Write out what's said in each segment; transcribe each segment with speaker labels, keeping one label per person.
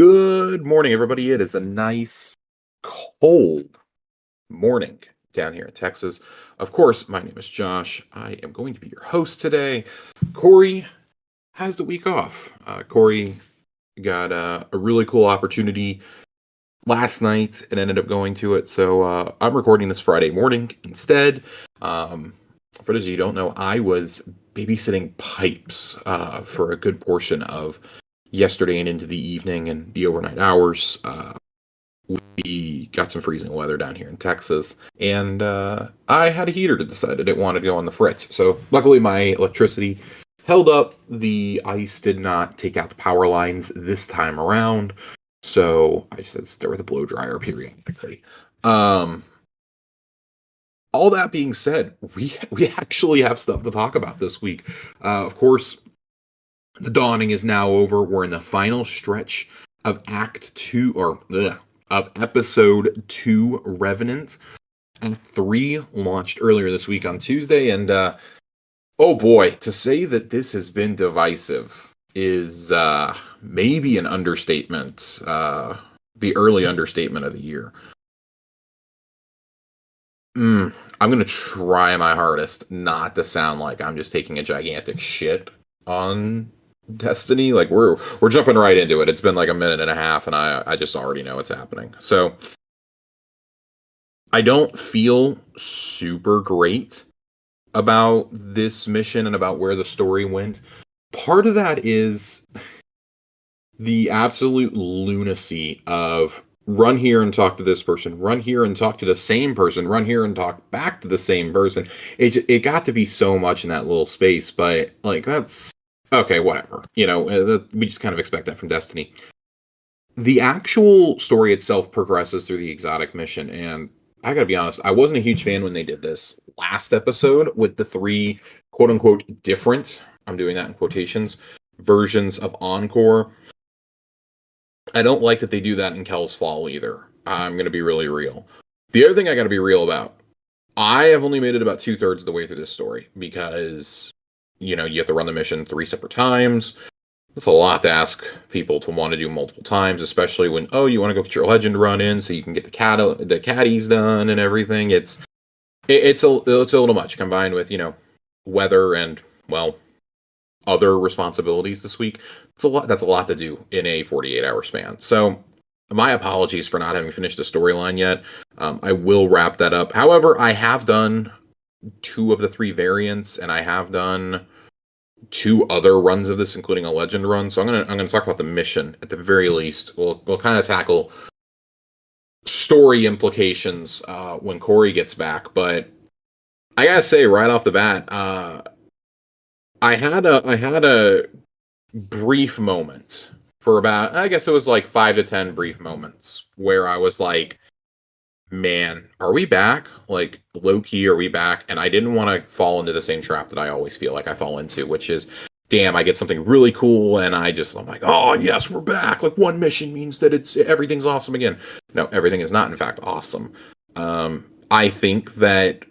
Speaker 1: Good morning, everybody. It is a nice, cold morning down here in Texas. Of course, my name is Josh. I am going to be your host today. Corey has the week off. Corey got a really cool opportunity last night and ended up going to it. So I'm recording this Friday morning instead. For those of you who don't know, I was babysitting pipes for a good portion of yesterday and into the evening and the overnight hours. We got some freezing weather down here in Texas, and I had a heater to decide I didn't want to go on the fritz. So luckily, my electricity held up. The ice did not take out the power lines this time around, so I just had to start with a blow dryer periodically. All that being said, we actually have stuff to talk about this week. Of course, the dawning is now over. We're in the final stretch of Act 2, of Episode 2, Revenant. Act 3 launched earlier this week on Tuesday, and oh boy, to say that this has been divisive is maybe an understatement, the early understatement of the year. I'm going to try my hardest not to sound like I'm just taking a gigantic shit on Destiny. Like we're jumping right into it. It's been like a minute and a half, and I just already know what's happening. So I don't feel super great about this mission and about where the story went. Part of that is the absolute lunacy of run here and talk to this person, run here and talk to the same person, run here and talk back to the same person. It got to be so much in that little space, but like that's okay, whatever. We just kind of expect that from Destiny. The actual story itself progresses through the exotic mission, and I gotta be honest, I wasn't a huge fan when they did this last episode with the three quote unquote different, I'm doing that in quotations, versions of Encore. I don't like that they do that in Kell's Fall either. I'm going to be really real. The other thing I got to be real about, I have only made it about 2/3 of the way through this story because, you have to run the mission 3 separate times. That's a lot to ask people to want to do multiple times, especially when, you want to go get your legend run in so you can get the caddies done and everything. It's a little much combined with, weather and, well, other responsibilities this week. That's a lot to do in a 48-hour span. So my apologies for not having finished the storyline yet. I will wrap that up. However, I have done 2 of the 3 variants, and I have done 2 other runs of this, including a legend run. So I'm gonna talk about the mission at the very least. We'll kind of tackle story implications when Corey gets back. But I gotta say right off the bat, I had a brief moment for about, I guess it was like 5 to 10 brief moments where I was like, man, are we back? Like, low key, are we back? And I didn't want to fall into the same trap that I always feel like I fall into, which is, damn, I get something really cool and I'm like, oh yes, we're back. Like one mission means that everything's awesome again. No, everything is not in fact awesome. I think that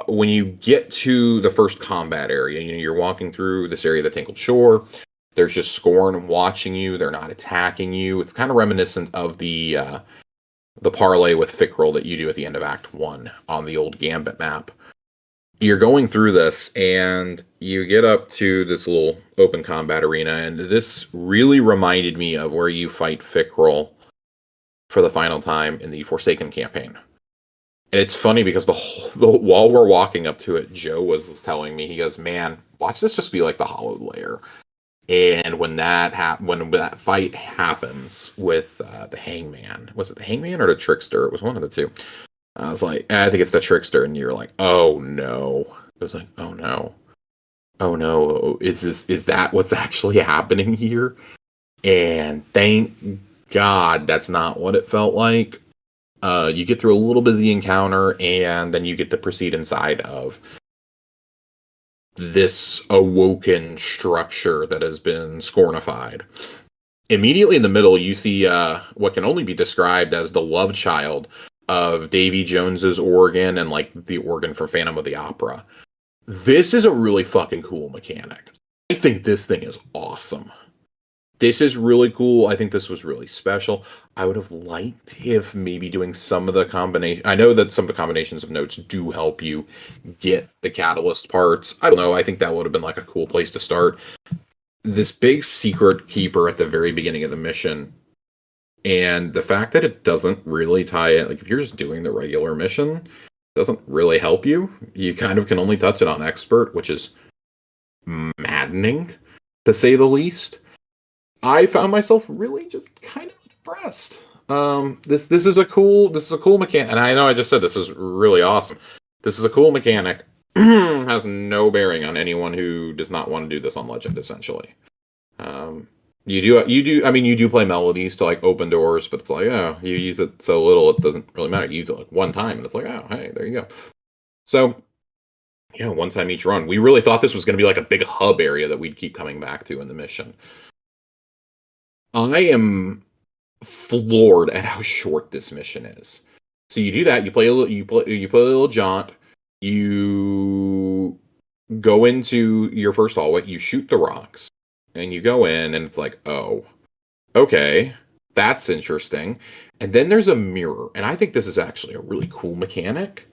Speaker 1: when you get to the first combat area, you're walking through this area of the Tangled Shore. There's just Scorn watching you. They're not attacking you. It's kind of reminiscent of the parlay with Fickrel that you do at the end of Act 1 on the old Gambit map. You're going through this, and you get up to this little open combat arena, and this really reminded me of where you fight Fickrel for the final time in the Forsaken campaign. And it's funny because while we're walking up to it, Joe was telling me, he goes, man, watch this just be like the Hollowed Lair. And when that fight happens with the Hangman, was it the Hangman or the Trickster? It was one of the two. I was like, I think it's the Trickster. And you're like, oh no. It was like, oh no. Oh no. Is that what's actually happening here? And thank God that's not what it felt like. You get through a little bit of the encounter, and then you get to proceed inside of this awoken structure that has been scornified. Immediately in the middle, you see what can only be described as the love child of Davy Jones's organ and like the organ for Phantom of the Opera. This is a really fucking cool mechanic. I think this thing is awesome. This is really cool. I think this was really special. I would have liked if maybe doing some of the combination. I know that some of the combinations of notes do help you get the catalyst parts. I don't know. I think that would have been like a cool place to start. This big secret keeper at the very beginning of the mission, and the fact that it doesn't really tie in, like if you're just doing the regular mission, it doesn't really help you. You kind of can only touch it on expert, which is maddening to say the least. I found myself really just kind of impressed. This is a cool mechanic, and I know I just said this is really awesome. This is a cool mechanic. Has no bearing on anyone who does not want to do this on Legend. Essentially, you do. I mean, you do play melodies to like open doors, but it's like, oh, you use it so little, it doesn't really matter. You use it like one time, and it's like, oh, hey, there you go. So, yeah, one time each run. We really thought this was going to be like a big hub area that we'd keep coming back to in the mission. I am floored at how short this mission is. So you do that. You play a little. You play a little jaunt. You go into your first hallway. You shoot the rocks, and you go in, and it's like, oh, okay, that's interesting. And then there's a mirror, and I think this is actually a really cool mechanic.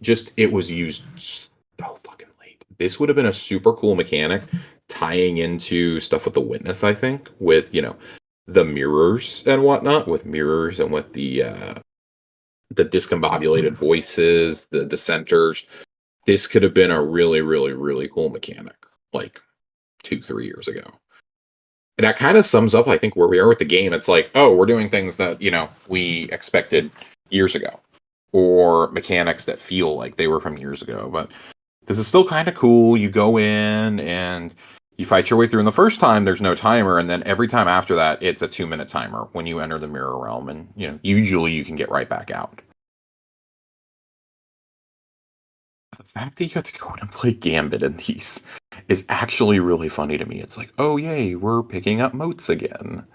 Speaker 1: Just it was used so fucking late. This would have been a super cool mechanic tying into stuff with the witness. I think with the mirrors and whatnot, with mirrors and with the discombobulated voices, the dissenters. This could have been a really, really, really cool mechanic like 2-3 years ago. And that kind of sums up, I think, where we are with the game. It's like, oh, we're doing things that, we expected years ago, or mechanics that feel like they were from years ago. But this is still kind of cool. You go in and you fight your way through, and the first time there's no timer, and then every time after that it's a 2-minute timer when you enter the mirror realm, and usually you can get right back out. The fact that you have to go in and play Gambit in these is actually really funny to me. It's like, oh yay, we're picking up motes again.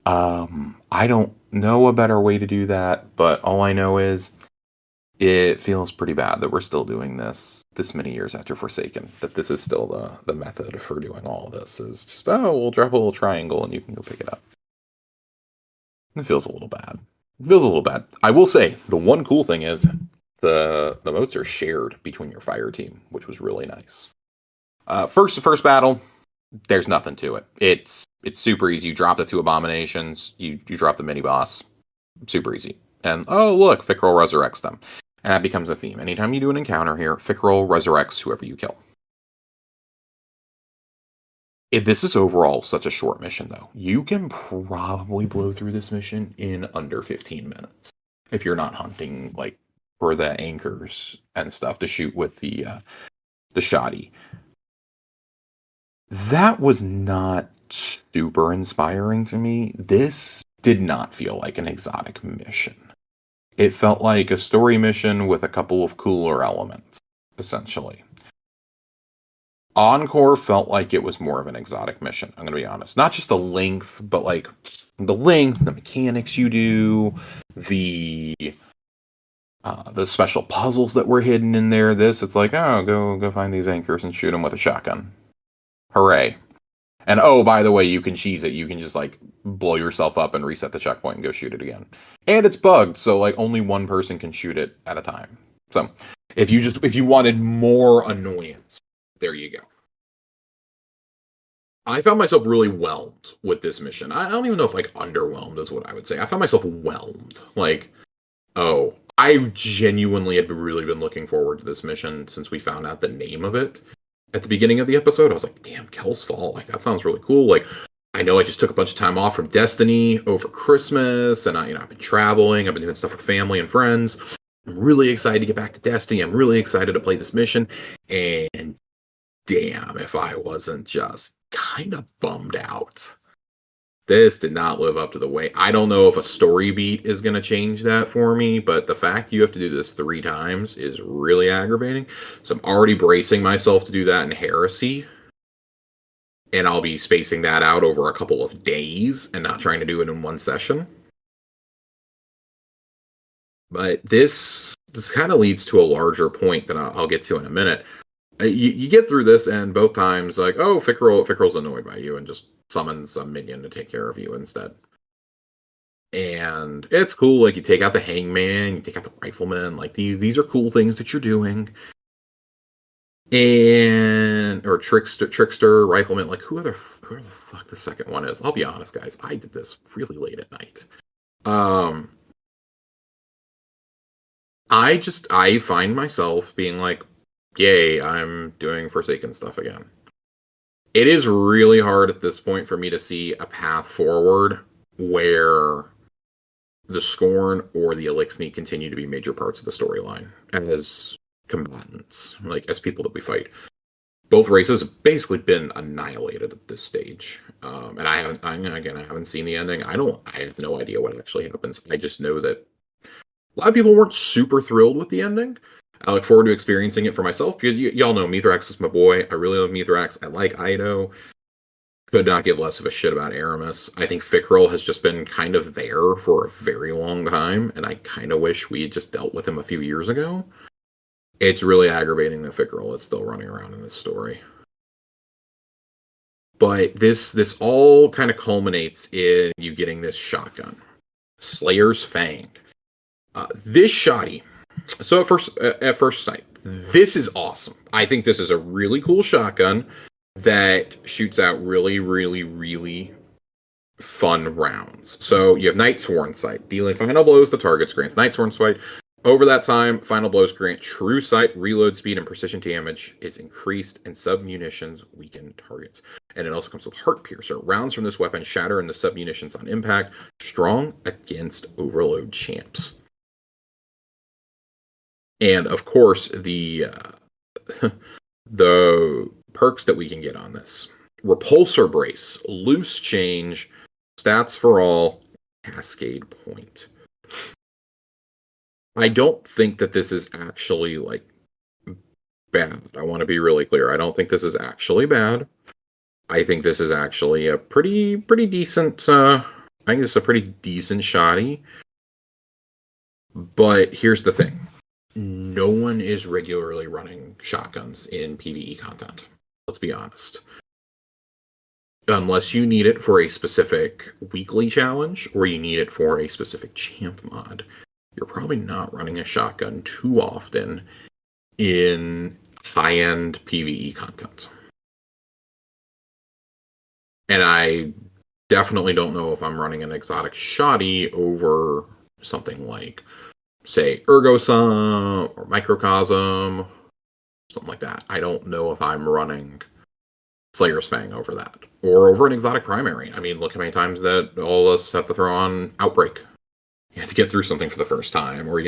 Speaker 1: I don't know a better way to do that, but all I know is it feels pretty bad that we're still doing this many years after Forsaken, that this is still the method for doing all of this, is just, oh, we'll drop a little triangle and you can go pick it up. It feels a little bad. I will say, the one cool thing is the motes are shared between your fire team, which was really nice. First battle, there's nothing to it. It's super easy. You drop the 2 abominations, you drop the mini boss. Super easy. And oh look, Fickrell resurrects them. And that becomes a theme. Anytime you do an encounter here, Fickrell resurrects whoever you kill. If this is overall such a short mission, though, you can probably blow through this mission in under 15 minutes. If you're not hunting, like, for the anchors and stuff to shoot with the shoddy. That was not super inspiring to me. This did not feel like an exotic mission. It felt like a story mission with a couple of cooler elements, essentially. Encore felt like it was more of an exotic mission, I'm going to be honest. Not just the length, but like the mechanics you do, the special puzzles that were hidden in there. It's like, oh, go find these anchors and shoot them with a shotgun. Hooray. And oh, by the way, you can cheese it. You can just like blow yourself up and reset the checkpoint and go shoot it again. And it's bugged, so like only one person can shoot it at a time. So if you wanted more annoyance, there you go. I found myself really whelmed with this mission. I don't even know if like underwhelmed is what I would say. I found myself whelmed. Like, oh, I genuinely had really been looking forward to this mission since we found out the name of it. At the beginning of the episode, I was like, damn, Kell's Fall. Like, that sounds really cool. Like, I know I just took a bunch of time off from Destiny over Christmas, and I've been traveling. I've been doing stuff with family and friends. I'm really excited to get back to Destiny. I'm really excited to play this mission. And damn, if I wasn't just kind of bummed out. This did not live up to the way. I don't know if a story beat is going to change that for me, but the fact you have to do this 3 times is really aggravating. So I'm already bracing myself to do that in Heresy. And I'll be spacing that out over a couple of days and not trying to do it in one session. But this kind of leads to a larger point that I'll get to in a minute. You get through this, and both times, like, oh, Fickrell's annoyed by you and just summons a minion to take care of you instead. And it's cool, like you take out the hangman, you take out the rifleman, like these are cool things that you're doing. And or trickster, rifleman, like who the fuck the second one is. I'll be honest, guys, I did this really late at night. I find myself being like, yay, I'm doing Forsaken stuff again. It is really hard at this point for me to see a path forward where the Scorn or the Elixir continue to be major parts of the storyline as combatants, like as people that we fight. Both races have basically been annihilated at this stage, and I haven't seen the ending. I have no idea what actually happens. I just know that a lot of people weren't super thrilled with the ending. I look forward to experiencing it for myself because y'all know Mithrax is my boy. I really love Mithrax. I like Ido. Could not give less of a shit about Aramis. I think Fickrell has just been kind of there for a very long time, and I kind of wish we had just dealt with him a few years ago. It's really aggravating that Fickrell is still running around in this story. But this all kind of culminates in you getting this shotgun. Slayer's Fang. This shoddy. So at first sight, this is awesome. I think this is a really cool shotgun that shoots out really, really, really fun rounds. So you have Nightsworn Sight. Dealing final blows to targets grants Nightsworn Sight. Over that time, final blows grant true sight, reload speed, and precision damage is increased, and sub-munitions weaken targets. And it also comes with Heart Piercer. Rounds from this weapon shatter in the sub-munitions on impact. Strong against Overload champs. And of course, the perks that we can get on this. Repulsor Brace, Loose Change, Stats for All, Cascade Point. I don't think that this is actually, like, bad. I want to be really clear. I don't think this is actually bad. I think this is actually a pretty decent, I think this is a pretty decent shoddy. But here's the thing. No one is regularly running shotguns in PvE content. Let's be honest. Unless you need it for a specific weekly challenge or you need it for a specific champ mod, you're probably not running a shotgun too often in high-end PvE content. And I definitely don't know if I'm running an exotic shoddy over something like, say, Ergosum or Microcosm, something like that. I don't know if I'm running Slayer's Fang over that. Or over an exotic primary. I mean, look how many times that all of us have to throw on Outbreak. You have to get through something for the first time. Or,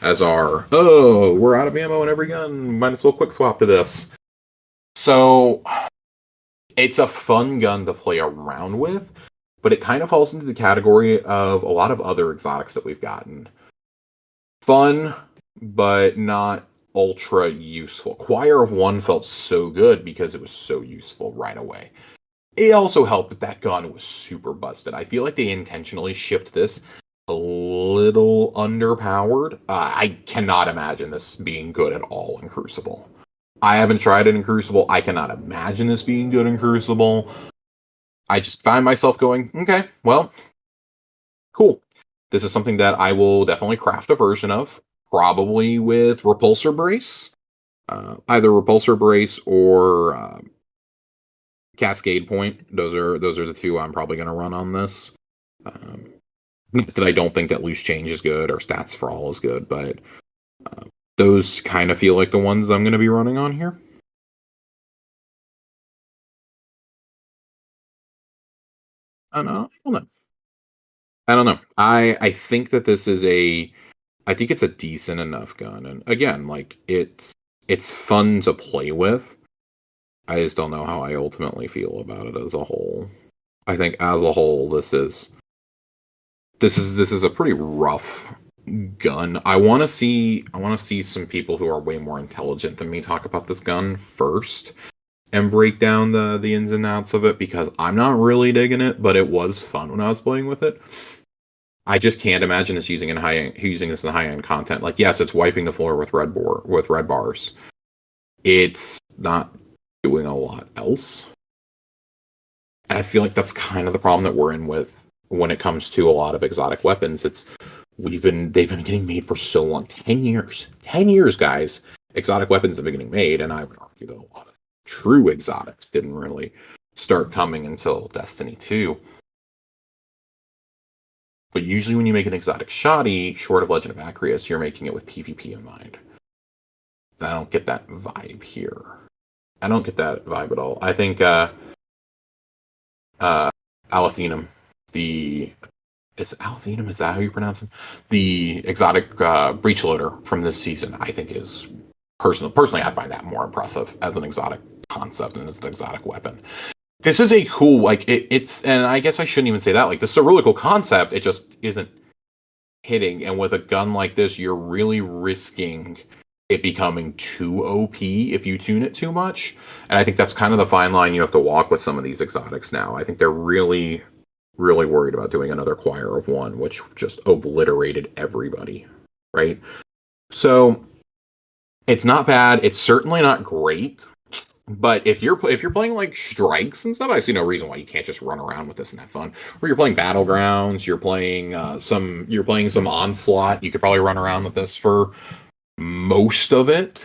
Speaker 1: as our, we're out of ammo in every gun, might as well quick swap to this. So, it's a fun gun to play around with, but it kind of falls into the category of a lot of other exotics that we've gotten. Fun, but not ultra useful. Choir of One felt so good because it was so useful right away. It also helped that gun was super busted. I feel like they intentionally shipped this a little underpowered. I cannot imagine this being good at all in Crucible. I haven't tried it in Crucible. I cannot imagine this being good in Crucible. I just find myself going, okay, well, cool. This is something that I will definitely craft a version of, probably with Repulsor Brace. Either Repulsor Brace or Cascade Point. Those are the two I'm probably going to run on this. That I don't think that Loose Change is good or Stats for All is good, but those kind of feel like the ones I'm going to be running on here. I don't know. I think that this is I think it's a decent enough gun, and again, like it's fun to play with. I just don't know how I ultimately feel about it as a whole. I think as a whole, this is a pretty rough gun. I want to see some people who are way more intelligent than me talk about this gun first and break down the ins and outs of it, because I'm not really digging it, but it was fun when I was playing with it. I just can't imagine us using this in high end content. Like, yes, it's wiping the floor with red bars. It's not doing a lot else. And I feel like that's kind of the problem that we're in with when it comes to a lot of exotic weapons. It's they've been getting made for so long, 10 years, 10 years, guys. Exotic weapons have been getting made, and I would argue that a lot of true exotics didn't really start coming until Destiny 2. But usually, when you make an exotic shoddy, short of Legend of Acreus, you're making it with PvP in mind. And I don't get that vibe here. I don't get that vibe at all. I think Alathenum, is Alathenum, is that how you pronounce it? The exotic breach loader from this season, I think is personally I find that more impressive as an exotic concept and as an exotic weapon. This is a cool, like it's, and I guess I shouldn't even say that. Like, this is a really cool concept. It just isn't hitting. And with a gun like this, you're really risking it becoming too OP if you tune it too much. And I think that's kind of the fine line you have to walk with some of these exotics now. I think they're really, really worried about doing another Choir of One, which just obliterated everybody, right? So it's not bad. It's certainly not great. But if you're playing like strikes and stuff, I see no reason why you can't just run around with this and have fun. Or you're playing battlegrounds, you're playing some onslaught. You could probably run around with this for most of it.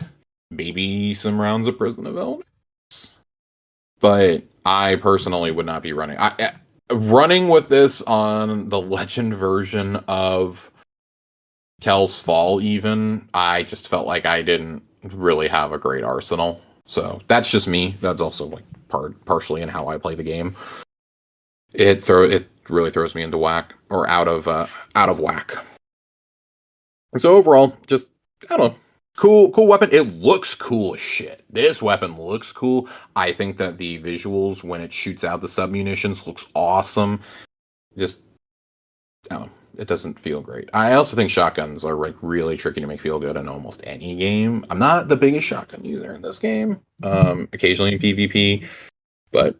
Speaker 1: Maybe some rounds of Prison of Elders. But I personally would not be running with this on the Legend version of Kell's Fall. Even I just felt like I didn't really have a great arsenal. So that's just me. That's also like partially in how I play the game. It really throws me into whack or out of whack. So overall, just I don't know, cool weapon. It looks cool as shit. This weapon looks cool. I think that the visuals when it shoots out the submunitions looks awesome. Just I don't know. It doesn't feel great. I also think shotguns are like really tricky to make feel good in almost any game. I'm not the biggest shotgun user in this game. Occasionally in PvP, but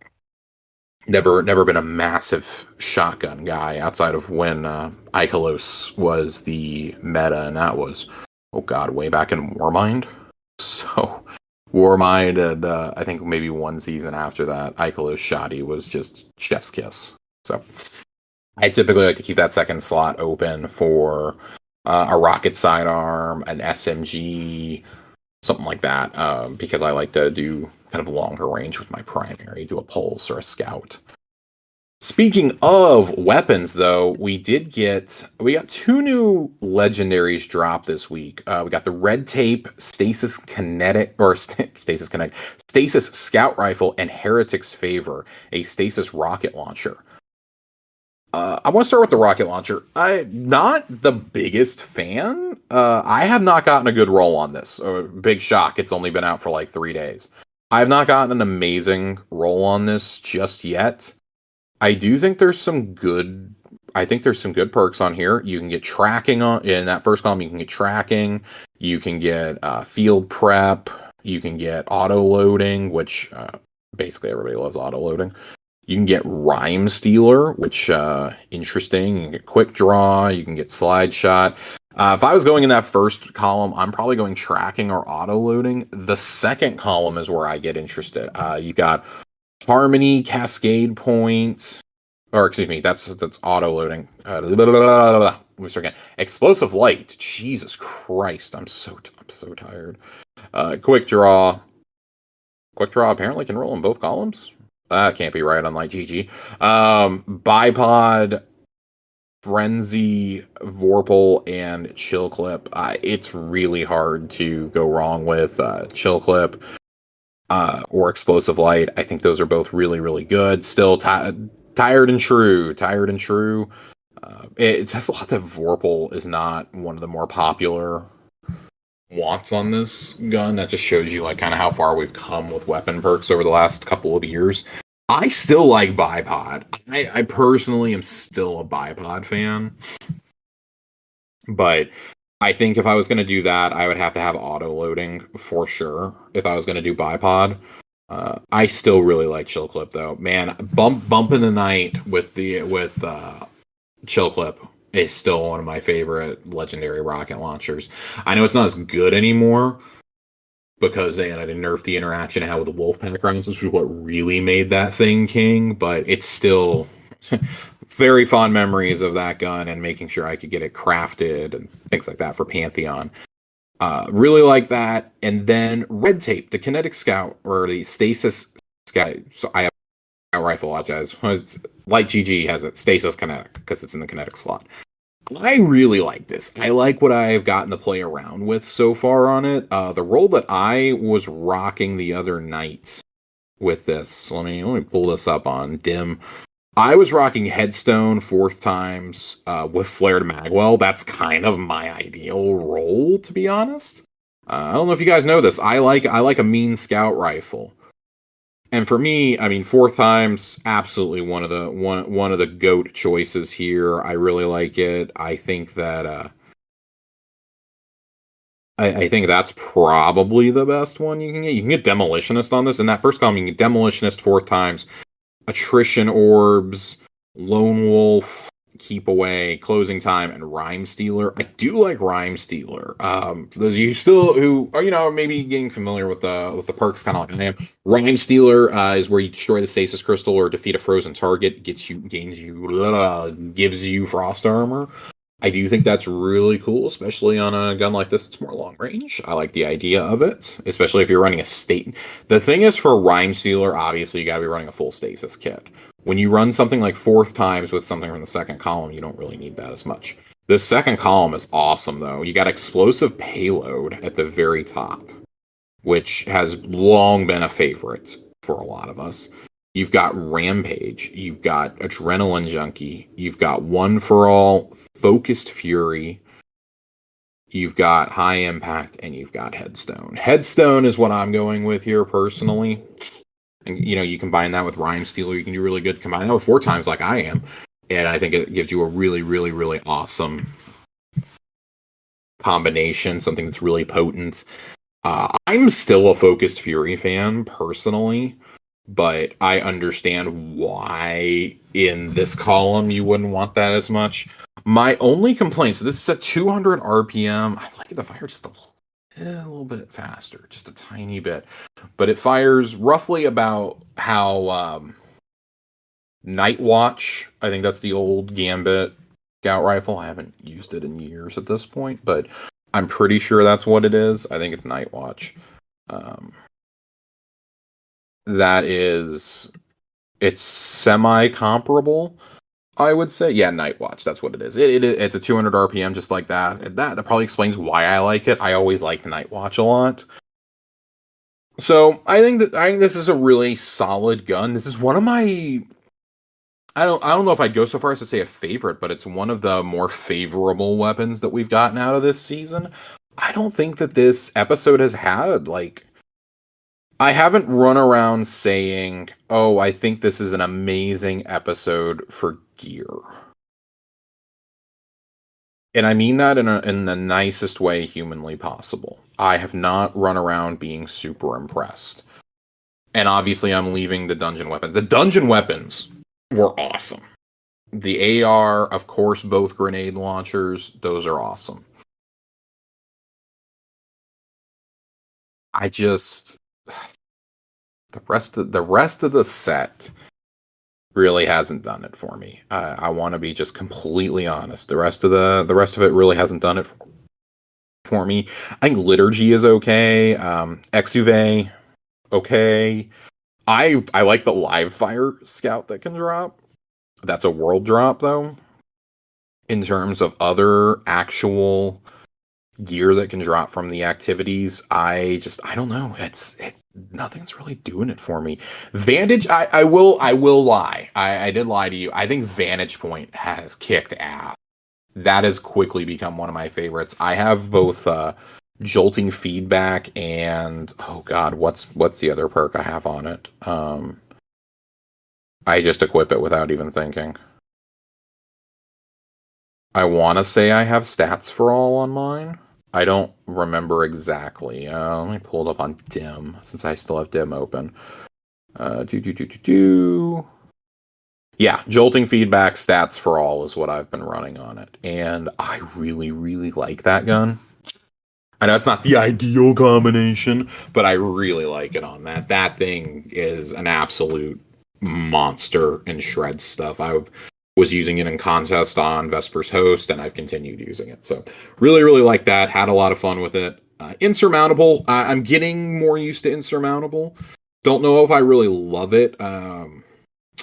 Speaker 1: never been a massive shotgun guy outside of when Ikelos was the meta, and that was way back in Warmind. So Warmind, and I think maybe one season after that, Ikelos shoddy was just chef's kiss. So I typically like to keep that second slot open for a rocket sidearm, an SMG, something like that, because I like to do kind of longer range with my primary, do a pulse or a scout. Speaking of weapons, though, we got two new legendaries drop this week. We got the Red Tape Stasis Scout Rifle and Heretic's Favor, a Stasis rocket launcher. I want to start with the rocket launcher. I'm not the biggest fan. I have not gotten a good roll on this. Big shock. It's only been out for like 3 days. I have not gotten an amazing roll on this just yet. I do think there's some good perks on here. You can get tracking in that first column. You can get tracking. You can get field prep. You can get auto loading, which basically everybody loves auto loading. You can get Rhyme Stealer, which interesting. You can get Quick Draw. You can get Slide Shot. If I was going in that first column, I'm probably going tracking or auto loading. The second column is where I get interested. You got Harmony, Cascade Point, or excuse me, that's auto loading. Let me start again. Explosive Light. Jesus Christ, I'm so tired. Quick Draw. Quick Draw apparently can roll in both columns. That can't be right, unlike GG. Bipod, Frenzy, Vorpal, and Chill Clip. It's really hard to go wrong with Chill Clip or Explosive Light. I think those are both really, really good. Still tired and true. It says a lot that Vorpal is not one of the more popular wants on this gun. That just shows you like kind of how far we've come with weapon perks over the last couple of years. I still like Bipod. I personally am still a Bipod fan, but I think if I was going to do that, I would have to have auto loading for sure. If I was going to do Bipod, I still really like Chill Clip though. Man, bump in the night with Chill Clip is still one of my favorite legendary rocket launchers. I know it's not as good anymore, because they had to nerf the interaction it had with the Wolfpack rounds, which is what really made that thing king. But it's still very fond memories of that gun and making sure I could get it crafted and things like that for Pantheon. Really like that. And then Red Tape, the Kinetic Scout or the Stasis Scout. So I have a rifle, apologize. It's like GG has it, Stasis Kinetic, because it's in the Kinetic slot. I really like this. I like what I've gotten to play around with so far on it. The roll that I was rocking the other night with this, let me pull this up on Dim. I was rocking Headstone fourth times with Flared Magwell. That's kind of my ideal role, to be honest. I don't know if you guys know this. I like a mean scout rifle. And for me, I mean, fourth times absolutely one of the goat choices here. I really like it. I think that I think that's probably the best one you can get. You can get Demolitionist on this. In that first column, you can get Demolitionist fourth times, Attrition Orbs, Lone Wolf, Keep Away, Closing Time, and Rhyme Stealer. I do like Rhyme Stealer. For those of you who are, maybe getting familiar with the perks, kind of like I am. Rhyme Stealer is where you destroy the stasis crystal or defeat a frozen target, gives you frost armor. I do think that's really cool, especially on a gun like this. It's more long range. I like the idea of it, especially if you're running a state. The thing is, for Rhyme Sealer, obviously you got to be running a full stasis kit. When you run something like fourth times with something from the second column, you don't really need that as much. The second column is awesome, though. You got explosive payload at the very top, which has long been a favorite for a lot of us. You've got Rampage, you've got Adrenaline Junkie, you've got One for All, Focused Fury, you've got High Impact, and you've got Headstone. Headstone is what I'm going with here personally. And you combine that with Rhyme Stealer, you can do really good. Combine that with four times like I am, and I think it gives you a really, really, really awesome combination, something that's really potent. I'm still a Focused Fury fan personally, but I understand why in this column you wouldn't want that as much. My only complaint, so this is at 200 RPM. I like the fire just a little bit faster, just a tiny bit. But it fires roughly about how Night Watch, I think that's the old Gambit scout rifle. I haven't used it in years at this point, but I'm pretty sure that's what it is. I think it's Night Watch. It's semi-comparable, I would say. Yeah, Night Watch, that's what it is. It's a 200 RPM, just like that. That probably explains why I like it. I always liked Night Watch a lot. So I think this is a really solid gun. This is one of my I don't know if I'd go so far as to say a favorite, but it's one of the more favorable weapons that we've gotten out of this season. I don't think that this episode has had I haven't run around saying, "Oh, I think this is an amazing episode for gear." And I mean that in the nicest way humanly possible. I have not run around being super impressed. And obviously I'm leaving the dungeon weapons. The dungeon weapons were awesome. The AR, of course, both grenade launchers, those are awesome. I just the rest of the set really hasn't done it for me. I want to be just completely honest. The rest of it really hasn't done it for me. I think Liturgy is okay. Exuve, okay. I like the live fire scout that can drop. That's a world drop though. In terms of other actual gear that can drop from the activities, I don't know. Nothing's really doing it for me. Vantage, I will lie. I did lie to you. I think Vantage Point has kicked ass. That has quickly become one of my favorites. I have both jolting feedback and oh god, what's the other perk I have on it? I just equip it without even thinking. I want to say I have stats for all on mine. I don't remember exactly. Let me pull it up on Dim, since I still have Dim open. Yeah, jolting feedback stats for all is what I've been running on it. And I really, really like that gun. I know it's not the ideal combination, but I really like it on that. That thing is an absolute monster in shred stuff. I was using it in contest on Vesper's Host, and I've continued using it. So really, really like that. Had a lot of fun with it. Insurmountable. I'm getting more used to Insurmountable. Don't know if I really love it.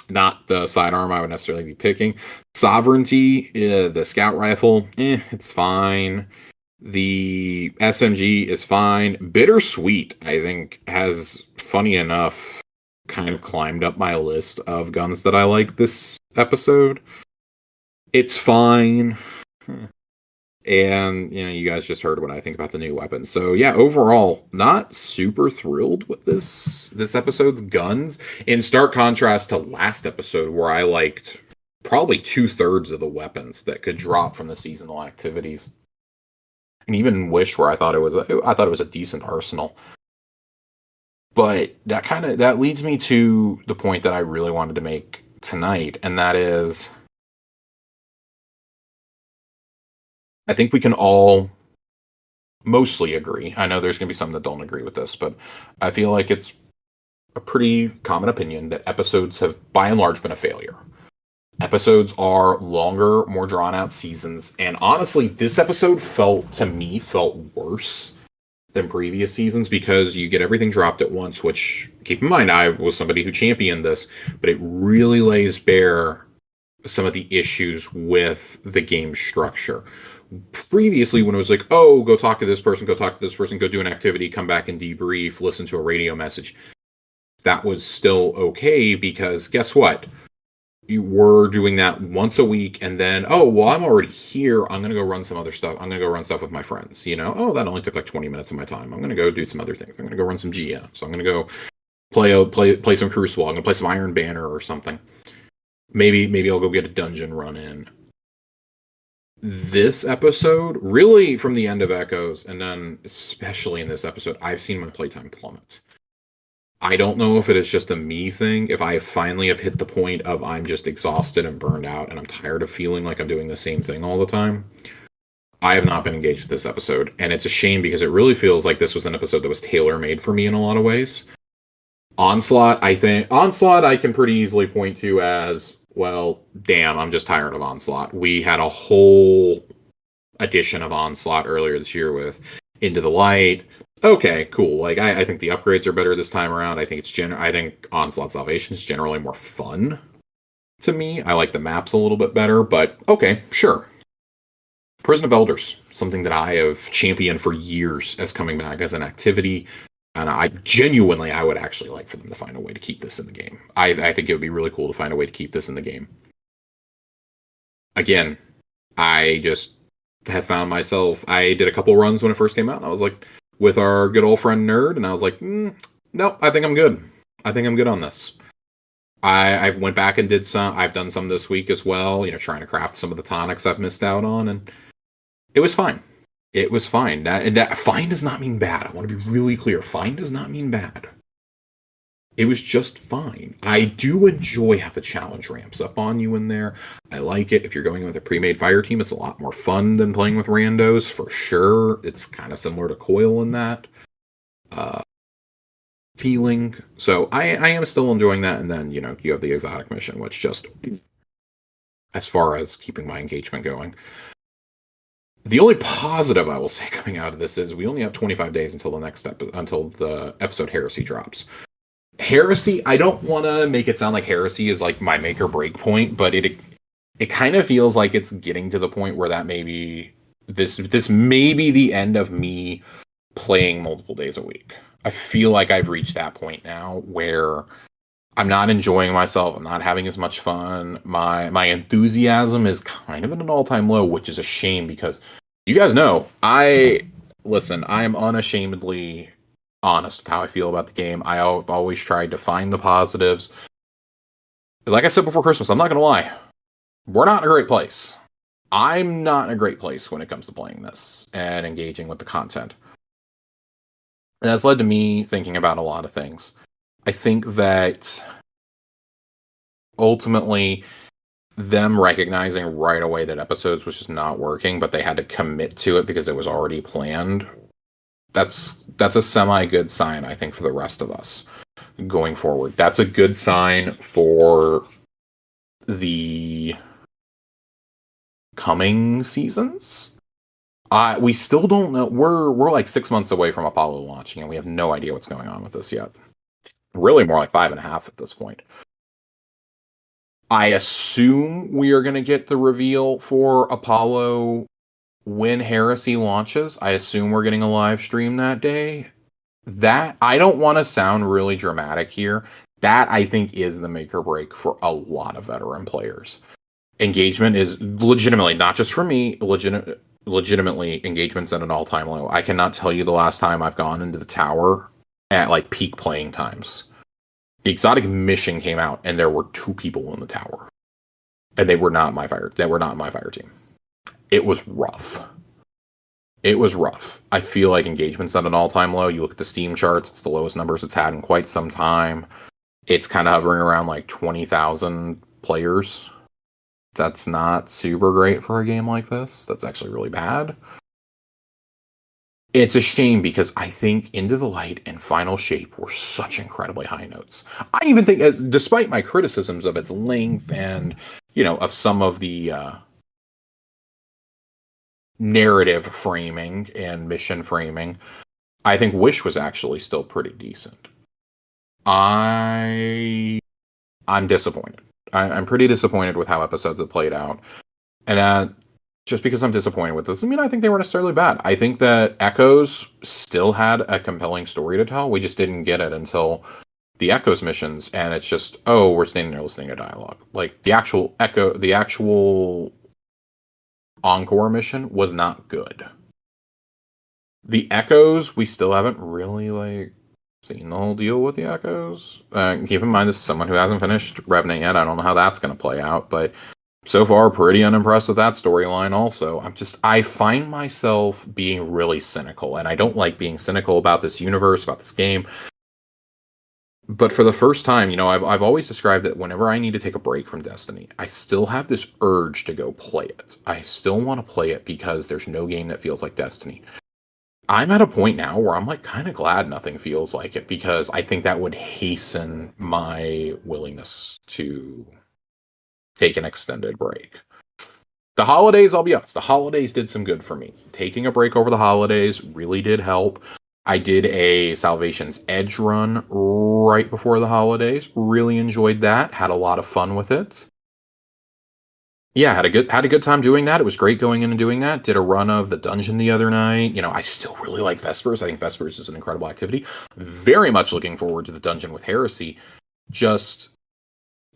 Speaker 1: Not the sidearm I would necessarily be picking. Sovereignty, the scout rifle, it's fine. The SMG is fine. Bittersweet, I think, has, funny enough, kind of climbed up my list of guns that I like this episode. It's fine. And, you guys just heard what I think about the new weapons. So, yeah, overall, not super thrilled with this episode's guns. In stark contrast to last episode, where I liked probably 2/3 of the weapons that could drop from the seasonal activities. And even Wish, where I thought it was a decent arsenal. But that leads me to the point that I really wanted to make tonight, and that is, I think we can all mostly agree. I know there's going to be some that don't agree with this, but I feel like it's a pretty common opinion that episodes have, by and large, been a failure. Episodes are longer, more drawn out seasons, and honestly, this episode felt worse than previous seasons because you get everything dropped at once, which, keep in mind, I was somebody who championed this, but it really lays bare some of the issues with the game structure. Previously, when it was like, oh, go talk to this person, go do an activity, come back and debrief, listen to a radio message, that was still okay because guess what? You were doing that once a week, and then, oh, well, I'm already here. I'm going to go run some other stuff. I'm going to go run stuff with my friends. Oh, that only took like 20 minutes of my time. I'm going to go do some other things. I'm going to go run some GM. So I'm going to go play some Crucible. I'm going to play some Iron Banner or something. Maybe I'll go get a dungeon run in. This episode, really from the end of Echoes, and then especially in this episode, I've seen my playtime plummet. I don't know if it is just a me thing, if I finally have hit the point of I'm just exhausted and burned out and I'm tired of feeling like I'm doing the same thing all the time. I have not been engaged with this episode, and it's a shame because it really feels like this was an episode that was tailor-made for me in a lot of ways. Onslaught, I can pretty easily point to as, well, damn, I'm just tired of Onslaught. We had a whole edition of Onslaught earlier this year with Into the Light. Okay, cool. Like I think the upgrades are better this time around. I think I think Onslaught Salvation is generally more fun to me. I like the maps a little bit better, but okay, sure. Prison of Elders, something that I have championed for years as coming back as an activity, and I would actually like for them to find a way to keep this in the game. I think it would be really cool to find a way to keep this in the game. Again, I just have found myself, I did a couple runs when it first came out, and I was like, with our good old friend Nerd, and I was like, nope, I think I'm good. I think I'm good on this. I've went back and I've done some this week as well, trying to craft some of the tonics I've missed out on, and it was fine. It was fine. That fine does not mean bad. I want to be really clear. Fine does not mean bad. It was just fine. I do enjoy how the challenge ramps up on you in there. I like it. If you're going with a pre-made fire team, it's a lot more fun than playing with randos, for sure. It's kind of similar to Coil in that feeling. So I am still enjoying that. And then, you have the exotic mission, which just, as far as keeping my engagement going. The only positive I will say coming out of this is we only have 25 days until the episode Heresy drops. Heresy, I don't want to make it sound like Heresy is like my make or break point, but it kind of feels like it's getting to the point where that maybe this may be the end of me playing multiple days a week. I feel like I've reached that point now where I'm not enjoying myself. I'm not having as much fun. My enthusiasm is kind of at an all-time low, which is a shame because you guys know I am unashamedly honest with how I feel about the game. I've always tried to find the positives. Like I said before Christmas, I'm not going to lie. We're not in a great place. I'm not in a great place when it comes to playing this and engaging with the content. And that's led to me thinking about a lot of things. I think that ultimately them recognizing right away that episodes was just not working, but they had to commit to it because it was already planned, that's a semi-good sign, I think, for the rest of us going forward. That's a good sign for the coming seasons. We still don't know. We're like 6 months away from Apollo launching, and we have no idea what's going on with this yet. Really, more like 5.5 at this point. I assume we are going to get the reveal for Apollo when Heresy launches. I assume we're getting a live stream that day. That, I don't want to sound really dramatic here. That, I think, is the make or break for a lot of veteran players. Engagement is legitimately, not just for me, legitimately engagement's at an all-time low. I cannot tell you the last time I've gone into the tower at like peak playing times. The exotic mission came out and there were 2 people in the tower. And they were not my fire team. It was rough. It was rough. I feel like engagement's at an all-time low. You look at the Steam charts, it's the lowest numbers it's had in quite some time. It's kind of hovering around like 20,000 players. That's not super great for a game like this. That's actually really bad. It's a shame because I think Into the Light and Final Shape were such incredibly high notes. I even think, despite my criticisms of its length and, of some of the narrative framing and mission framing, I think Wish was actually still pretty decent. I'm disappointed. I'm pretty disappointed with how episodes have played out. And just because I'm disappointed with this, I think they were necessarily bad. I think that Echoes still had a compelling story to tell. We just didn't get it until the Echoes missions, and it's just, we're standing there listening to dialogue. Like, the actual Encore mission was not good. The Echoes, we still haven't really, seen the whole deal with the Echoes. Keep in mind, this is someone who hasn't finished Revenant yet. I don't know how that's going to play out, but so far, pretty unimpressed with that storyline also. I find myself being really cynical, and I don't like being cynical about this universe, about this game. But for the first time, I've always described that whenever I need to take a break from Destiny, I still have this urge to go play it. I still want to play it because there's no game that feels like Destiny. I'm at a point now where I'm kind of glad nothing feels like it, because I think that would hasten my willingness to take an extended break. The holidays, I'll be honest, the holidays did some good for me. Taking a break over the holidays really did help. I did a Salvation's Edge run right before the holidays. Really enjoyed that. Had a lot of fun with it. Yeah, had a good time doing that. It was great going in and doing that. Did a run of the dungeon the other night. I still really like Vespers. I think Vespers is an incredible activity. Very much looking forward to the dungeon with Heresy. Just,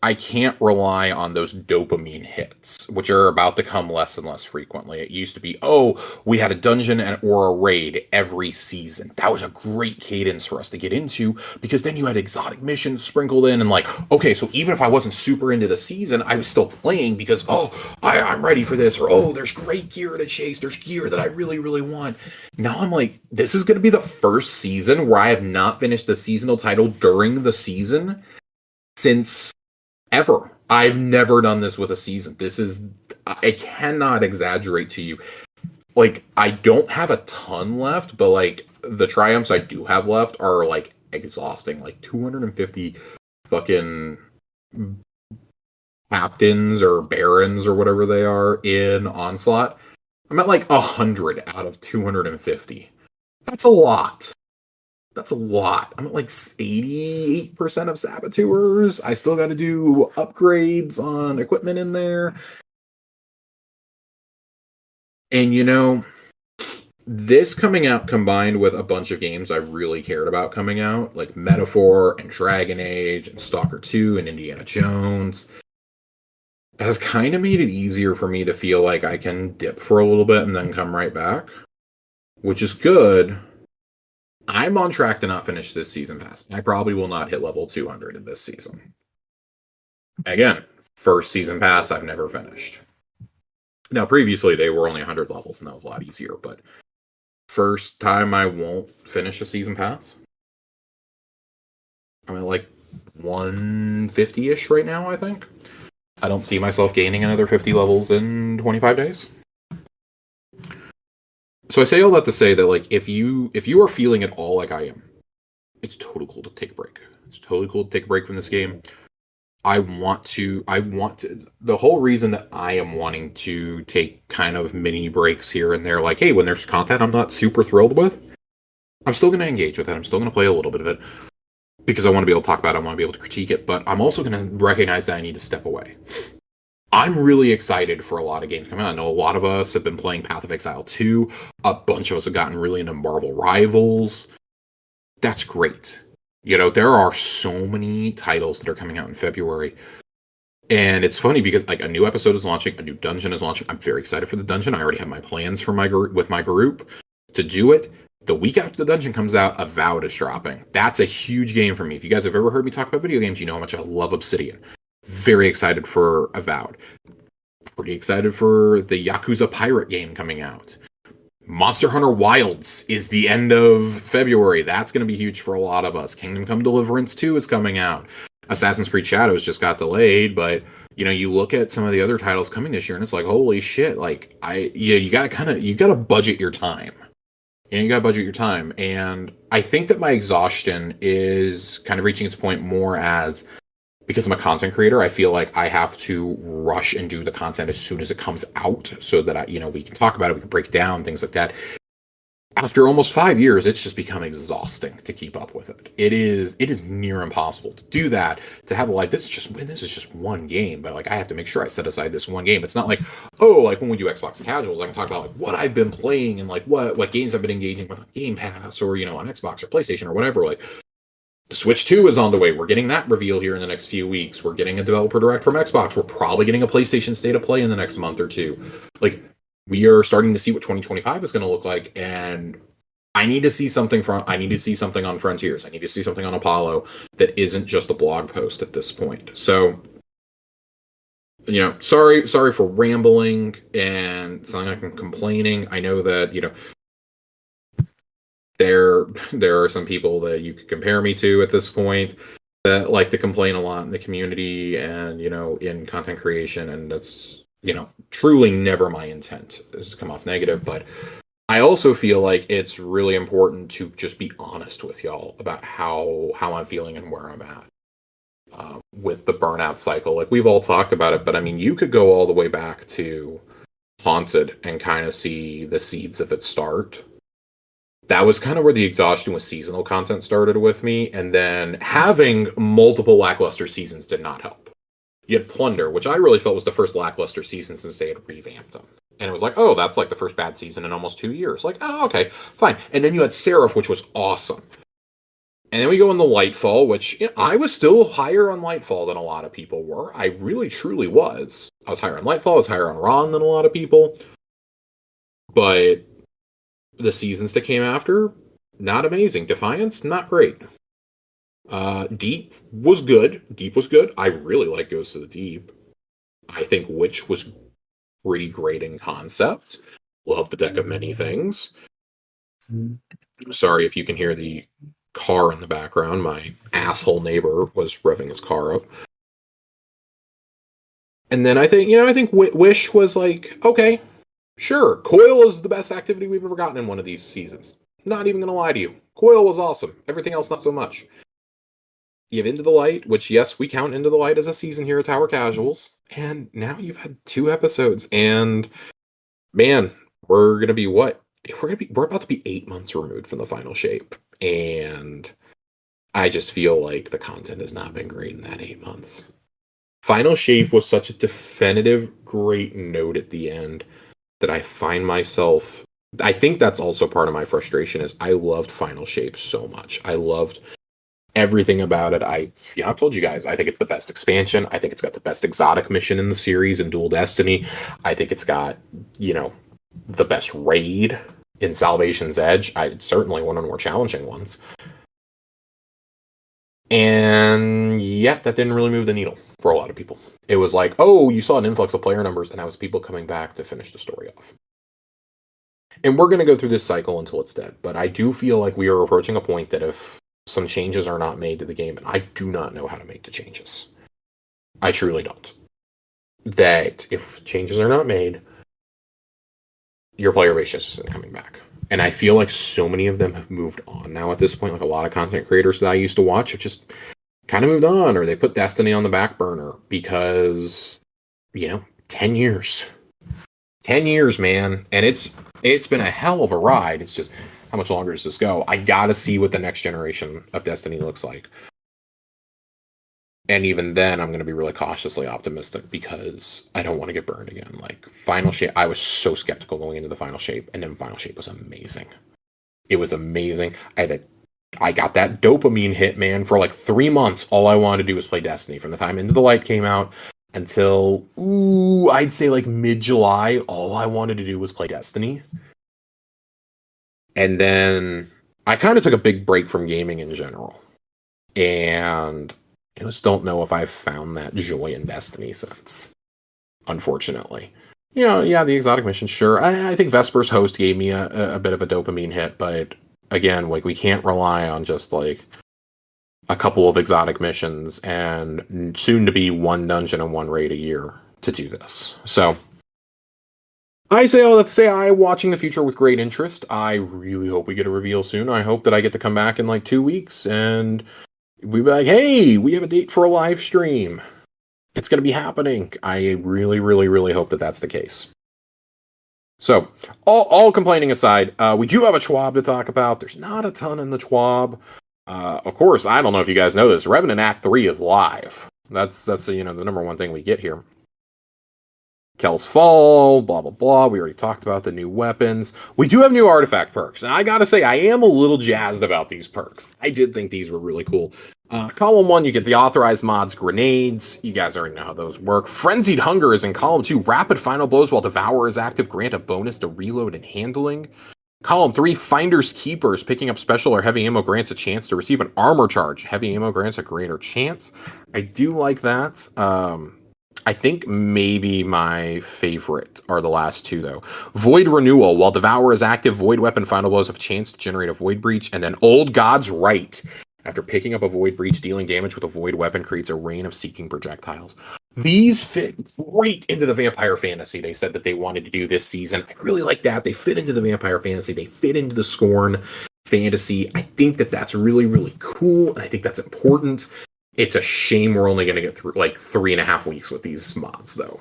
Speaker 1: I can't rely on those dopamine hits, which are about to come less and less frequently. It used to be, we had a dungeon or a raid every season. That was a great cadence for us to get into, because then you had exotic missions sprinkled in, and okay, so even if I wasn't super into the season, I was still playing because, I'm ready for this, or, there's great gear to chase, there's gear that I really, really want. Now I'm this is going to be the first season where I have not finished the seasonal title during the season since ever. I've never done this with a season. I cannot exaggerate to you. I don't have a ton left, but the triumphs I do have left are exhausting. 250 fucking captains or barons or whatever they are in Onslaught. I'm at 100 out of 250. That's a lot. That's a lot. I'm at 88% of saboteurs. I still got to do upgrades on equipment in there. And this coming out combined with a bunch of games I really cared about coming out, like Metaphor and Dragon Age and Stalker 2 and Indiana Jones, has kind of made it easier for me to feel like I can dip for a little bit and then come right back, which is good. I'm on track to not finish this season pass. I probably will not hit level 200 in this season. Again, first season pass I've never finished. Now, previously they were only 100 levels, and that was a lot easier, but first time I won't finish a season pass. I'm at 150-ish right now, I think. I don't see myself gaining another 50 levels in 25 days. So I say all that to say that like if you are feeling at all like I am, it's totally cool to take a break. It's totally cool to take a break from this game. I want to the whole reason that I am wanting to take kind of mini breaks here and there, like, hey, when there's content I'm not super thrilled with, I'm still gonna engage with it. I'm still gonna play a little bit of it because I want to be able to talk about it, I want to be able to critique it, but I'm also gonna recognize that I need to step away. I'm really excited for a lot of games coming out. I know a lot of us have been playing Path of Exile 2. A bunch of us have gotten really into Marvel Rivals. That's great. There are so many titles that are coming out in February. And it's funny because like a new episode is launching, a new dungeon is launching. I'm very excited for the dungeon. I already have my plans for my with my group to do it. The week after the dungeon comes out, Avowed is dropping. That's a huge game for me. If you guys have ever heard me talk about video games, you know how much I love Obsidian. Very excited for Avowed. Pretty excited for the Yakuza Pirate game coming out. Monster Hunter Wilds is the end of February. That's going to be huge for a lot of us. Kingdom Come Deliverance 2 is coming out. Assassin's Creed Shadows just got delayed, but you look at some of the other titles coming this year and it's like, holy shit, like you gotta budget your time. You gotta budget your time. And I think that my exhaustion is kind of reaching its point more as because I'm a content creator, I feel like I have to rush and do the content as soon as it comes out so that we can talk about it, we can break down things like that. After almost 5 years, it's just become exhausting to keep up with it. It is near impossible to do that, to have a life. This is just one game, but like I have to make sure I set aside this one game. It's not like, oh, like when we do Xbox Casuals, I can talk about like what I've been playing and like what games I've been engaging with on Game Pass or on Xbox or PlayStation or whatever. Like the Switch 2 is on the way. We're getting that reveal here in the next few weeks. We're getting a developer direct from Xbox. We're probably getting a PlayStation State of Play in the next month or two. Like, we are starting to see what 2025 is going to look like, and I need to see something on Frontiers. I need to see something on Apollo that isn't just a blog post at this point. So, sorry for rambling and sounding like I'm complaining. I know that, there are some people that you could compare me to at this point that like to complain a lot in the community and in content creation, and that's truly never my intent is to come off negative. But I also feel like it's really important to just be honest with y'all about how I'm feeling and where I'm at with the burnout cycle. Like, we've all talked about it, but I mean, you could go all the way back to Haunted and kind of see the seeds of it start. That was kind of where the exhaustion with seasonal content started with me, and then having multiple lackluster seasons did not help. You had Plunder, which I really felt was the first lackluster season since they had revamped them. And it was like, oh, that's like the first bad season in almost 2 years. Like, oh, okay, fine. And then you had Seraph, which was awesome. And then we go into Lightfall, which I was still higher on Lightfall than a lot of people were. I really, truly was. I was higher on Lightfall, I was higher on Ron than a lot of people. But the seasons that came after, not amazing. Defiance, not great. Deep was good. I really like Ghosts of the Deep. I think Witch was pretty great in concept. Love the Deck of Many Things. Sorry if you can hear the car in the background. My asshole neighbor was revving his car up. And then I think Wish was like, okay, sure, Coil is the best activity we've ever gotten in one of these seasons. Not even gonna lie to you. Coil was awesome. Everything else, not so much. You have Into the Light, which, yes, we count Into the Light as a season here at Tower Casuals. And now you've had 2 episodes. And, man, we're gonna be what? We're about to be 8 months removed from the final shape. And I just feel like the content has not been great in that 8 months. Final shape was such a definitive, great note at the end that I find myself. I think that's also part of my frustration is I loved Final Shape so much. I loved everything about it. I've told you guys, I think it's the best expansion. I think it's got the best exotic mission in the series in Dual Destiny. I think it's got, the best raid in Salvation's Edge. It's certainly one of the more challenging ones. And yet, that didn't really move the needle for a lot of people. It was like, oh, you saw an influx of player numbers, and that was people coming back to finish the story off. And we're going to go through this cycle until it's dead. But I do feel like we are approaching a point that if some changes are not made to the game, and I do not know how to make the changes. I truly don't. That if changes are not made, your player base just isn't coming back. And I feel like so many of them have moved on now at this point. Like a lot of content creators that I used to watch have just kind of moved on, or they put Destiny on the back burner because, 10 years. 10 years, man. And it's been a hell of a ride. It's just, how much longer does this go? I gotta see what the next generation of Destiny looks like. And even then, I'm going to be really cautiously optimistic because I don't want to get burned again. Like, Final Shape, I was so skeptical going into the Final Shape, and then Final Shape was amazing. It was amazing. I got that dopamine hit, man, for like 3 months. All I wanted to do was play Destiny from the time Into the Light came out until, I'd say like mid-July. All I wanted to do was play Destiny. And then I kind of took a big break from gaming in general. And I just don't know if I've found that joy in Destiny since, unfortunately. The exotic mission, sure. I think Vesper's Host gave me a bit of a dopamine hit, but again, like, we can't rely on just like a couple of exotic missions and soon to be one dungeon and one raid a year to do this. So I say all that to say I'm watching the future with great interest. I really hope we get a reveal soon. I hope that I get to come back in like 2 weeks and we'd be like, hey, we have a date for a live stream. It's going to be happening. I really, really, really hope that that's the case. So, all complaining aside, we do have a Schwab to talk about. There's not a ton in the Schwab. Of course, I don't know if you guys know this. Revenant Act 3 is live. That's the number one thing we get here. Kell's Fall, blah, blah, blah. We already talked about the new weapons. We do have new artifact perks, and I gotta say, I am a little jazzed about these perks. I did think these were really cool. Column 1, you get the authorized mods grenades. You guys already know how those work. Frenzied Hunger is in Column 2. Rapid final blows while Devour is active grant a bonus to reload and handling. Column 3, Finder's Keepers. Picking up special or heavy ammo grants a chance to receive an armor charge. Heavy ammo grants a greater chance. I do like that. I think maybe my favorite are the last two, though. Void Renewal. While Devour is active, Void Weapon final blows have a chance to generate a Void Breach. And then Old God's Right. After picking up a Void Breach, dealing damage with a Void Weapon creates a rain of seeking projectiles. These fit great into the Vampire Fantasy they said that they wanted to do this season. I really like that. They fit into the Vampire Fantasy. They fit into the Scorn Fantasy. I think that that's really, really cool, and I think that's important. It's a shame we're only going to get through like 3.5 weeks with these mods, though.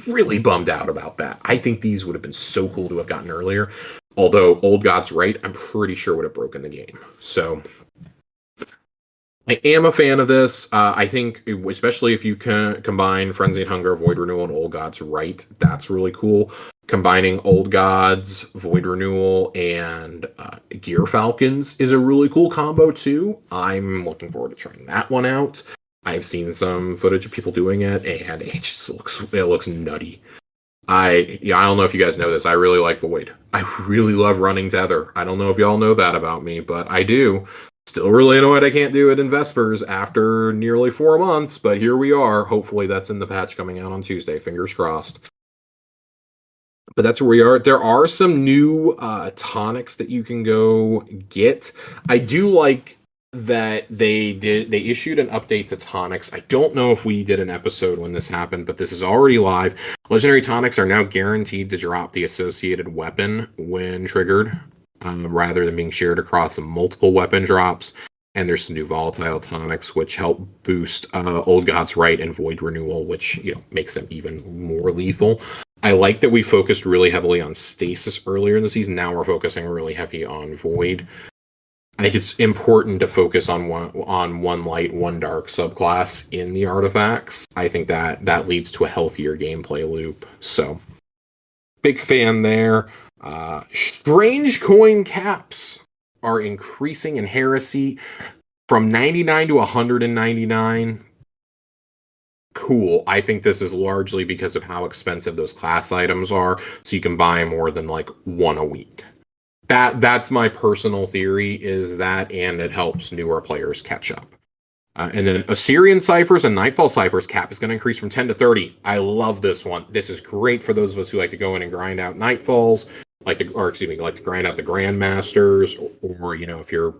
Speaker 1: Really bummed out about that. I think these would have been so cool to have gotten earlier. Although Old God's Right, I'm pretty sure would have broken the game. So I am a fan of this. I think, especially if you can combine Frenzied Hunger, Void Renewal, and Old God's Right, that's really cool. Combining Old Gods, Void Renewal, and Gear Falcons is a really cool combo, too. I'm looking forward to trying that one out. I've seen some footage of people doing it, and it just looks nutty. I don't know if you guys know this. I really like Void. I really love running Tether. I don't know if y'all know that about me, but I do. Still really annoyed I can't do it in Vespers after nearly 4 months, but here we are. Hopefully that's in the patch coming out on Tuesday. Fingers crossed. But that's where we are. There are some new tonics that you can go get. I do like that they issued an update to tonics. I don't know if we did an episode when this happened, but this is already live. Legendary tonics are now guaranteed to drop the associated weapon when triggered, rather than being shared across multiple weapon drops. And there's some new volatile tonics which help boost Old God's Right and Void Renewal, which makes them even more lethal. I like that we focused really heavily on Stasis earlier in the season. Now we're focusing really heavy on Void. I think it's important to focus on one light, one dark subclass in the artifacts. I think that leads to a healthier gameplay loop. So, big fan there. Strange coin caps are increasing in Heresy from 99 to 199. Cool. I think this is largely because of how expensive those class items are, so you can buy more than like one a week. That's my personal theory, is that, and it helps newer players catch up. And then Assyrian Ciphers and Nightfall Ciphers cap is going to increase from 10 to 30. I love this one. This is great for those of us who like to go in and grind out Nightfalls, like to grind out the Grandmasters, or if you're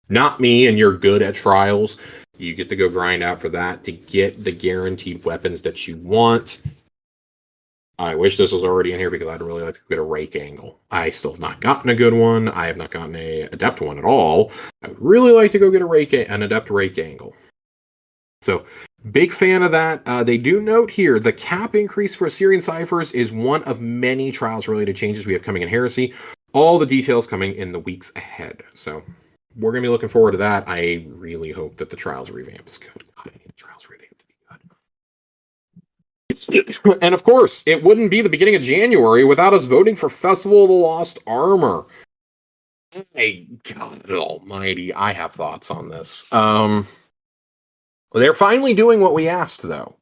Speaker 1: not me and you're good at Trials, you get to go grind out for that to get the guaranteed weapons that you want. I wish this was already in here because I'd really like to get a rake angle. I still have not gotten a good one. I have not gotten a adept one at all. I would really like to go get an adept rake angle. So, big fan of that. They do note here the cap increase for Assyrian ciphers is one of many trials-related changes we have coming in Heresy. All the details coming in the weeks ahead. So, we're going to be looking forward to that. I really hope that the trials revamp is good. God, I need the trials revamp to be good. And of course, it wouldn't be the beginning of January without us voting for Festival of the Lost Armor. Hey, God almighty, I have thoughts on this. They're finally doing what we asked, though.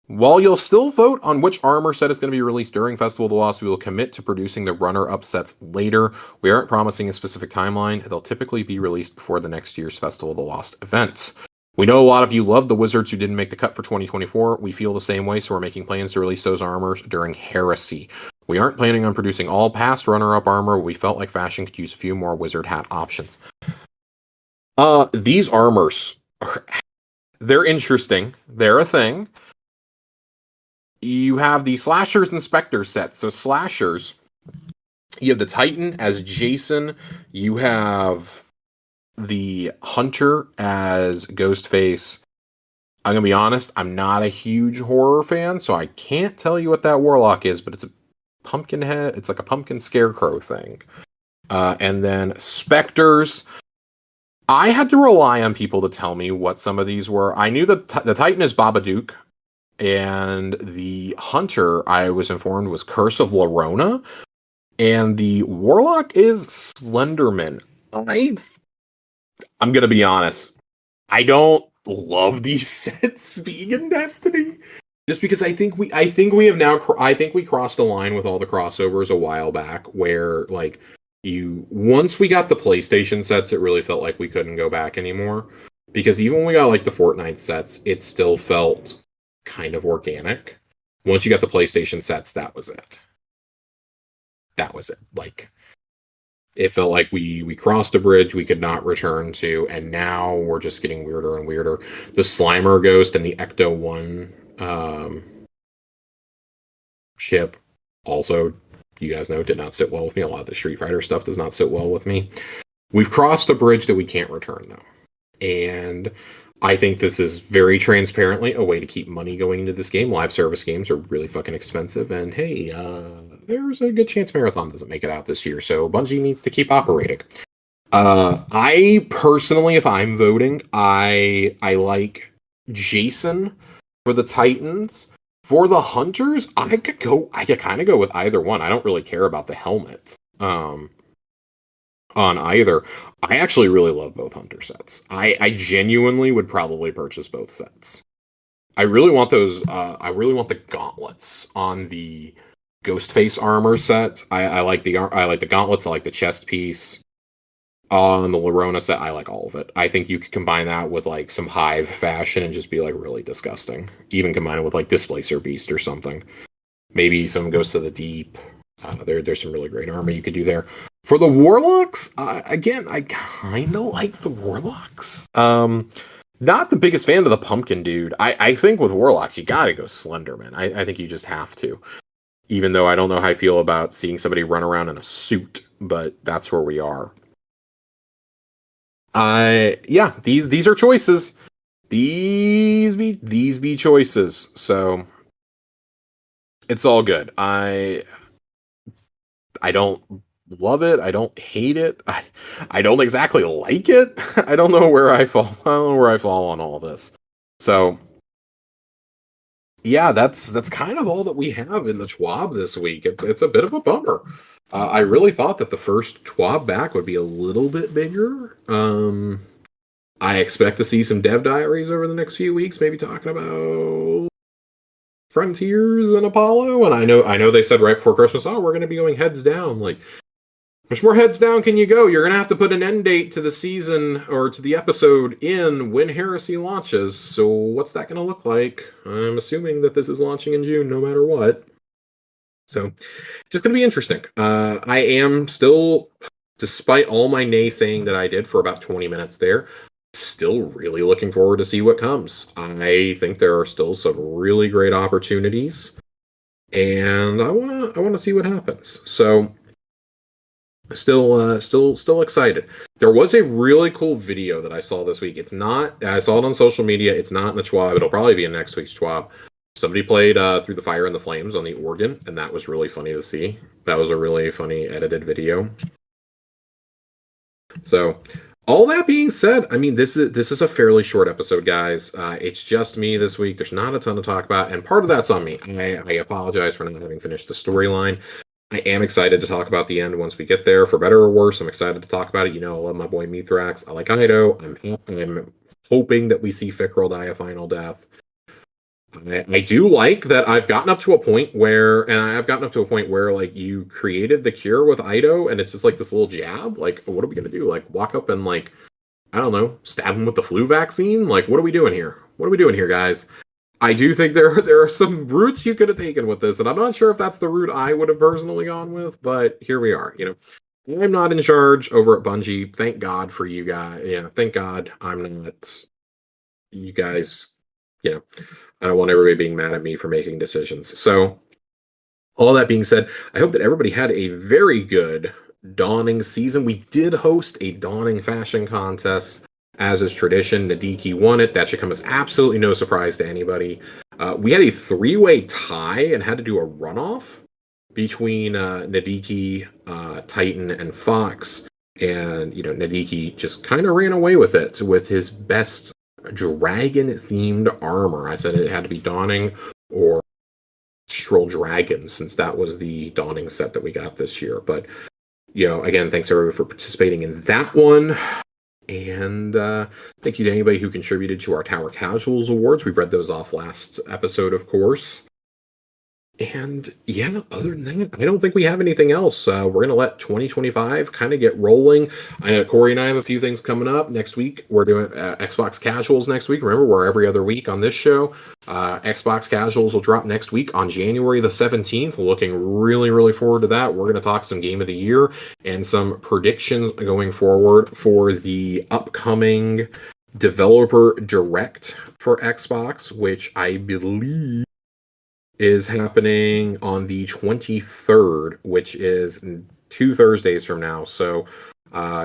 Speaker 1: While you'll still vote on which armor set is going to be released during Festival of the Lost, we will commit to producing the runner-up sets later. We aren't promising a specific timeline. They'll typically be released before the next year's Festival of the Lost event. We know a lot of you love the Wizards who didn't make the cut for 2024. We feel the same way, so we're making plans to release those armors during Heresy. We aren't planning on producing all past runner-up armor. We felt like fashion could use a few more Wizard hat options. These armors, they're interesting. They're a thing. You have the Slashers and Spectre sets. So Slashers, you have the Titan as Jason. You have the Hunter as Ghostface. I'm going to be honest, I'm not a huge horror fan, so I can't tell you what that Warlock is, but it's a pumpkin head. It's like a pumpkin scarecrow thing. And then Spectres. I had to rely on people to tell me what some of these were. I knew that the Titan is Babadook. And the Hunter, I was informed, was Curse of Lorona. And the Warlock is Slenderman. I'm going to be honest. I don't love these sets being in Destiny. Just because I think we crossed the line with all the crossovers a while back where, like, once we got the PlayStation sets, it really felt like we couldn't go back anymore. Because even when we got, like, the Fortnite sets, it still felt kind of organic. Once you got the PlayStation sets, that was it. Like, it felt like we crossed a bridge we could not return to, and now we're just getting weirder and weirder. The Slimer Ghost and the Ecto 1 chip also, you guys know, did not sit well with me. A lot of the Street Fighter stuff does not sit well with me. We've crossed a bridge that we can't return, though. And I think this is very transparently a way to keep money going into this game. Live service games are really fucking expensive, and hey, there's a good chance Marathon doesn't make it out this year, so Bungie needs to keep operating. I personally, if I'm voting, I like Jason for the Titans. For the Hunters, I could kind of go with either one. I don't really care about the helmet. On either. I actually really love both Hunter sets. I genuinely would probably purchase both sets. I really want those. I really want the gauntlets on the Ghostface armor set. I like the gauntlets. I like the chest piece. On the Lorona set, I like all of it. I think you could combine that with like some Hive fashion and just be like really disgusting. Even combine it with like Displacer Beast or something. Maybe some Ghosts of the Deep. There's some really great armor you could do there. For the Warlocks, again, I kind of like the Warlocks. Not the biggest fan of the Pumpkin Dude. I think with Warlocks, you gotta go Slenderman. I think you just have to. Even though I don't know how I feel about seeing somebody run around in a suit, but that's where we are. Yeah, these are choices. These be choices. So it's all good. I don't love it. I don't hate it. I don't exactly like it. I don't know where I fall. I don't know where I fall on all this. So yeah, that's kind of all that we have in the TWAB this week. It's a bit of a bummer. I really thought that the first TWAB back would be a little bit bigger. I expect to see some dev diaries over the next few weeks, maybe talking about Frontiers and Apollo. And I know they said right before Christmas, oh, we're going to be going heads down. Like, how much more heads down can you go? You're going to have to put an end date to the season or to the episode in when Heresy launches. So what's that going to look like? I'm assuming that this is launching in June no matter what. So it's just going to be interesting. I am still, despite all my naysaying that I did for about 20 minutes there, still really looking forward to see what comes. I think there are still some really great opportunities. and I wanna see what happens. So still excited. There was a really cool video that I saw this week. It's not. I saw it on social media. It's not in the Schwab. It'll probably be in next week's Schwab. Somebody played Through the Fire and the Flames on the organ, and that was really funny to see. That was a really funny edited video. So, all that being said, I mean, this is a fairly short episode, guys. It's just me this week. There's not a ton to talk about, and part of that's on me. I apologize for not having finished the storyline. I am excited to talk about the end once we get there, for better or worse. I'm excited to talk about it. You know, I love my boy Mithrax. I like Ido. I'm hoping that we see Fikril die a final death. I do like that I've gotten up to a point where, like, you created the cure with Ido, and it's just like this little jab. Like, what are we gonna do? Like, walk up and, like, I don't know, stab him with the flu vaccine? Like, what are we doing here? What are we doing here, guys? I do think there are some routes you could have taken with this, and I'm not sure if that's the route I would have personally gone with, but here we are. You know, I'm not in charge over at Bungie. Thank God for you guys. Yeah, thank God I'm not. You guys, you know, I don't want everybody being mad at me for making decisions. So, all that being said, I hope that everybody had a very good dawning season. We did host a dawning fashion contest. As is tradition, Nadiki won it. That should come as absolutely no surprise to anybody. We had a three-way tie and had to do a runoff between Nadiki, Titan, and Fox. And, you know, Nadiki just kind of ran away with it with his best dragon-themed armor. I said it had to be Dawning or Stroll Dragon, since that was the Dawning set that we got this year. But, you know, again, thanks everybody for participating in that one. And thank you to anybody who contributed to our Tower Casuals Awards. We read those off last episode, of course. And yeah, other than that, I don't think we have anything else. We're going to let 2025 kind of get rolling. I know Corey and I have a few things coming up next week. We're doing Xbox Casuals next week. Remember, we're every other week on this show. Xbox Casuals will drop next week on January the 17th. Looking really, really forward to that. We're going to talk some Game of the Year and some predictions going forward for the upcoming Developer Direct for Xbox, which I believe is happening on the 23rd, which is 2 Thursdays from now. So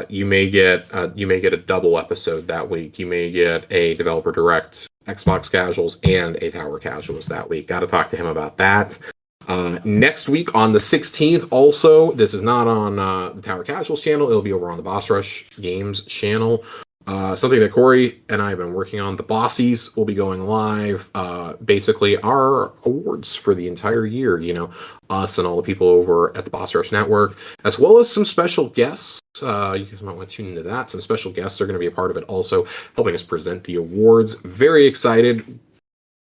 Speaker 1: you may get a double episode that week. You may get a Developer Direct, Xbox Casuals, and a Tower Casuals that week. Got to talk to him about that. Next week on the 16th, also, this is not on the Tower Casuals channel. It'll be over on the Boss Rush Games channel. Something that Corey and I have been working on. The Bossies will be going live. Basically, our awards for the entire year. You know, us and all the people over at the Boss Rush Network, as well as some special guests. You guys might want to tune into that. Some special guests are going to be a part of it, also helping us present the awards. Very excited.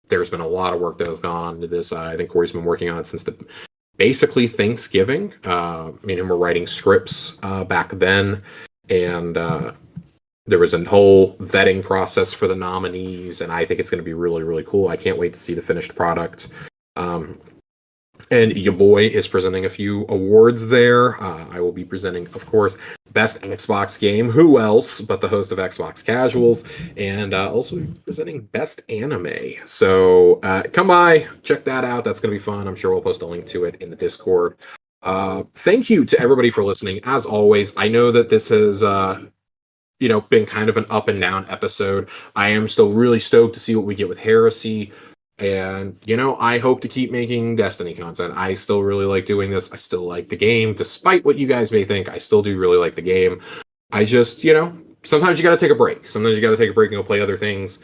Speaker 1: There's been a lot of work that has gone on into this. I think Corey's been working on it since basically Thanksgiving. Me and him were writing scripts back then, and there was a whole vetting process for the nominees, and I think it's going to be really, really cool. I can't wait to see the finished product. And your boy is presenting a few awards there. I will be presenting, of course, Best Xbox Game. Who else but the host of Xbox Casuals? And also presenting Best Anime. So come by, check that out. That's going to be fun. I'm sure we'll post a link to it in the Discord. Thank you to everybody for listening. As always, I know that this has been kind of an up and down episode. I am still really stoked to see what we get with Heresy. And, I hope to keep making Destiny content. I still really like doing this. I still like the game. Despite what you guys may think, I still do really like the game. I just, sometimes you got to take a break. Sometimes you got to take a break and go play other things.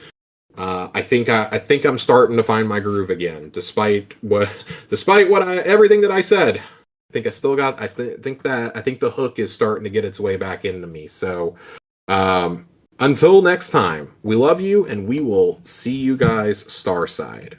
Speaker 1: I think I'm starting to find my groove again, despite everything that I said. I think the hook is starting to get its way back into me. So, until next time, we love you, and we will see you guys Starside.